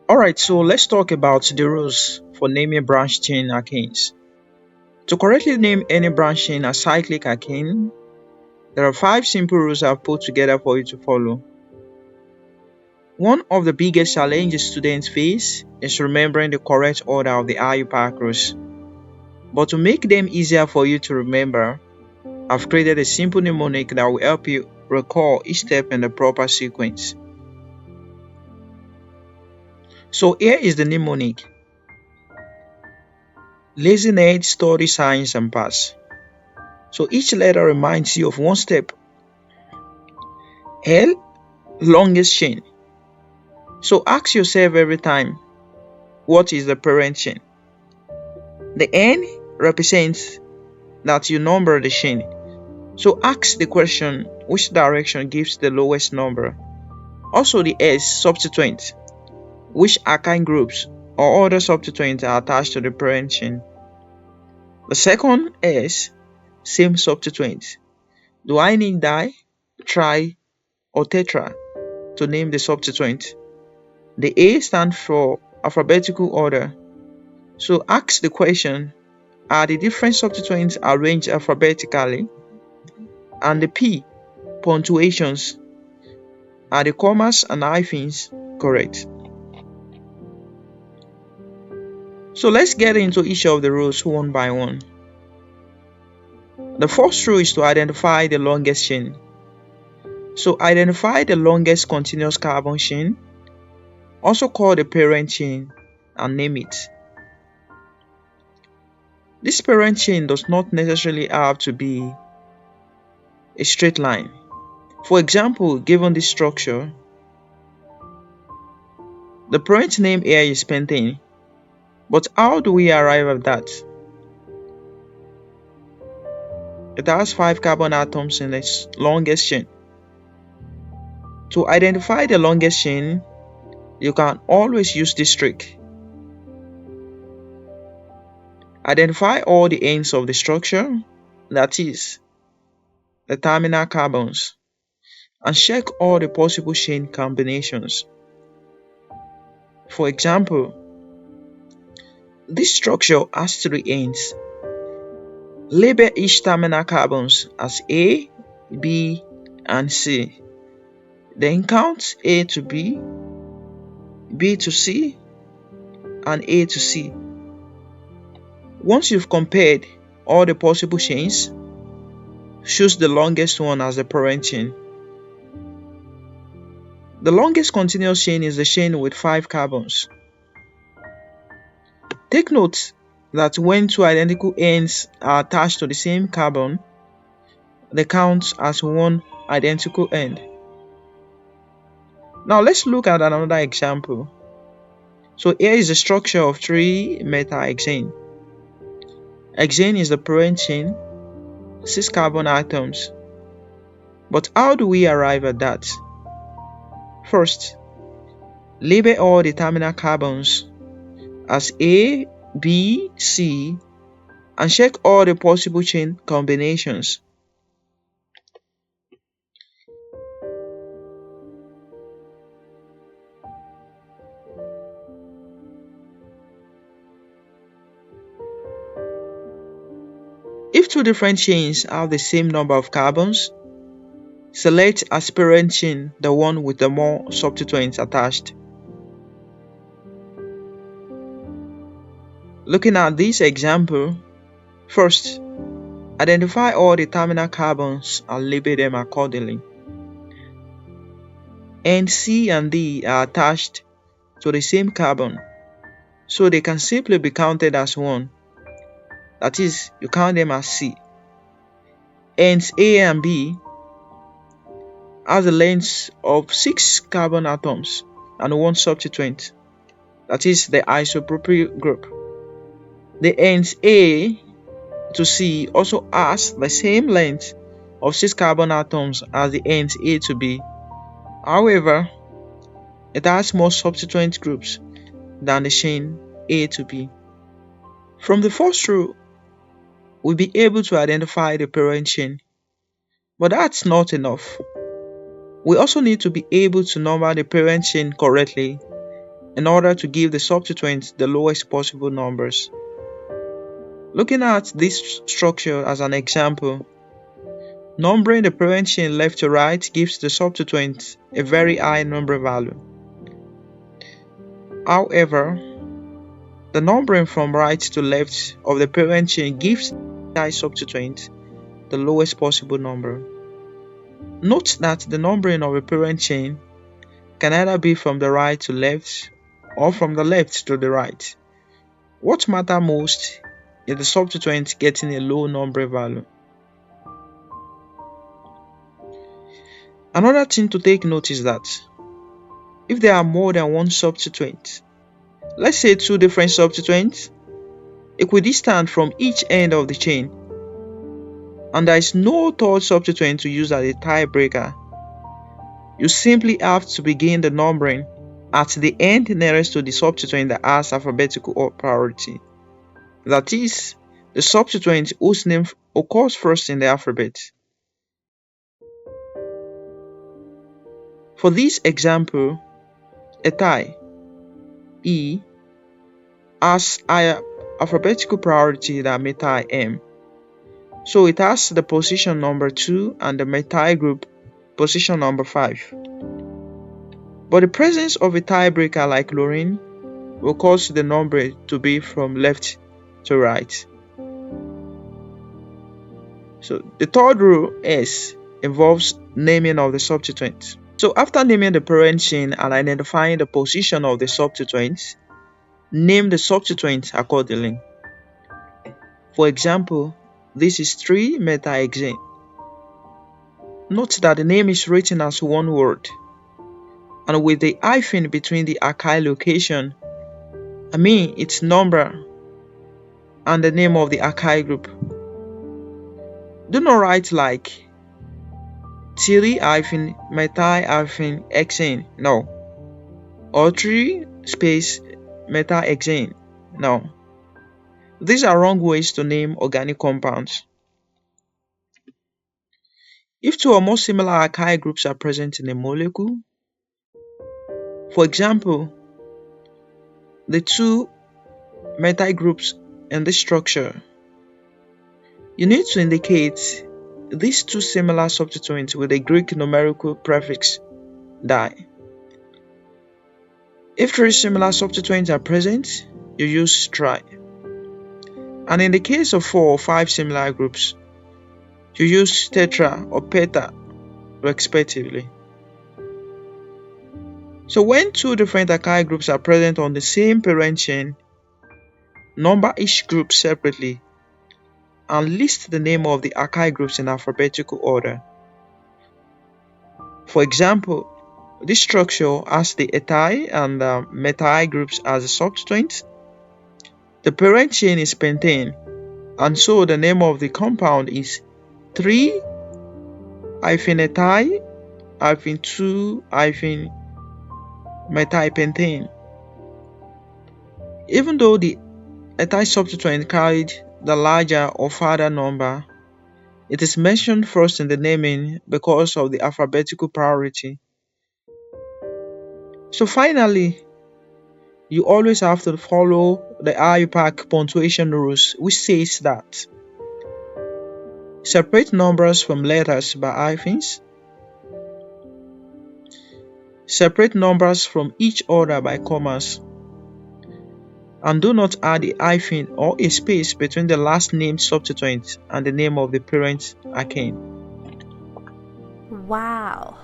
Alright, so let's talk about the rules for naming branch chain alkanes. To correctly name any branch chain as cyclic alkane, there are 5 simple rules I've put together for you to follow. One of the biggest challenges students face is remembering the correct order of the IUPAC rules. But to make them easier for you to remember, I've created a simple mnemonic that will help you recall each step in the proper sequence. So here is the mnemonic. Listen, aid, study, science, and pass. So each letter reminds you of one step. L, longest chain. So ask yourself every time, what is the parent chain? The N represents that you number the chain. So ask the question, which direction gives the lowest number? Also the S, substituent. Which alkyne groups or other substituents are attached to the parent chain? The second S, same substituent. Do I need di, tri, or tetra to name the substituent? The A stands for alphabetical order. So ask the question, are the different substituents arranged alphabetically? And the P, punctuations. Are the commas and hyphens correct? So let's get into each of the rules one by one. The first rule is to identify the longest chain. So identify the longest continuous carbon chain, also called the parent chain, and name it. This parent chain does not necessarily have to be a straight line. For example, given this structure, the parent name here is pentane, but how do we arrive at that? It has 5 carbon atoms in its longest chain. To identify the longest chain, you can always use this trick. Identify all the ends of the structure, that is, the terminal carbons, and check all the possible chain combinations. For example, this structure has 3 ends. Label each terminal carbons as A, B, and C. Then count A to B, B to C, and A to C. Once you've compared all the possible chains, choose the longest one as the parent chain. The longest continuous chain is the chain with 5 carbons. Take note that when 2 identical ends are attached to the same carbon, they count as one identical end. Now let's look at another example. So here is the structure of 3-methylhexane. Hexane is the parent chain, 6 carbon atoms. But how do we arrive at that? First, label all the terminal carbons as A, B, C, and check all the possible chain combinations. If 2 different chains have the same number of carbons, select as parent chain the one with the more substituents attached. Looking at this example, first, identify all the terminal carbons and label them accordingly. And C and D are attached to the same carbon, so they can simply be counted as one. That is, you count them as C. Ends A and B has a length of 6 carbon atoms and 1 substituent, that is the isopropyl group. The ends A to C also has the same length of 6 carbon atoms as the ends A to B. However, it has more substituent groups than the chain A to B. From the first rule, we'll be able to identify the parent chain, but that's not enough. We also need to be able to number the parent chain correctly in order to give the substituents the lowest possible numbers. Looking at this structure as an example, numbering the parent chain left to right gives the substituent a very high number value. However, the numbering from right to left of the parent chain gives the high substituent the lowest possible number. Note that the numbering of a parent chain can either be from the right to left or from the left to the right. What matters most is the substituent getting a low numbering value. Another thing to take note is that if there are more than one substituent, let's say two different substituents, equidistant from each end of the chain, and there is no third substituent to use as a tiebreaker, you simply have to begin the numbering at the end nearest to the substituent that has alphabetical priority. That is, the substituent whose name occurs first in the alphabet. For this example, etai, E, has higher alphabetical priority than metai, M. So it has the position number 2 and the metai group position number 5. But the presence of a tiebreaker like chlorine will cause the number to be from left to right. So the third rule, S, involves naming of the substituent. So after naming the parent chain and identifying the position of the substituents, name the substituent accordingly. For example, this is 3-methahexane. Note that the name is written as one word, and with the hyphen between the alkyl location, its number and the name of the alkyl group. Do not write like 3-methyl-hexane, no, or 3-methahexane, no. These are wrong ways to name organic compounds. If two or more similar alkyl groups are present in a molecule, for example, the two methyl groups in this structure, you need to indicate these two similar substituents with a Greek numerical prefix di. If three similar substituents are present, you use tri. And in the case of 4 or 5 similar groups, you use tetra or penta respectively. So when two different alkyl groups are present on the same parent chain, number each group separately and list the name of the alkyl groups in alphabetical order. For example, this structure has the etai and methyl groups as a substituent. The parent chain is pentane, and so the name of the compound is 3-etai-2-methylpentane. Even though the etai substituent carried the larger or further number, it is mentioned first in the naming because of the alphabetical priority. So finally, you always have to follow the IUPAC punctuation rules, which says that separate numbers from letters by hyphens, separate numbers from each other by commas, and do not add a hyphen or a space between the last named substituent and the name of the parent alkane. Wow,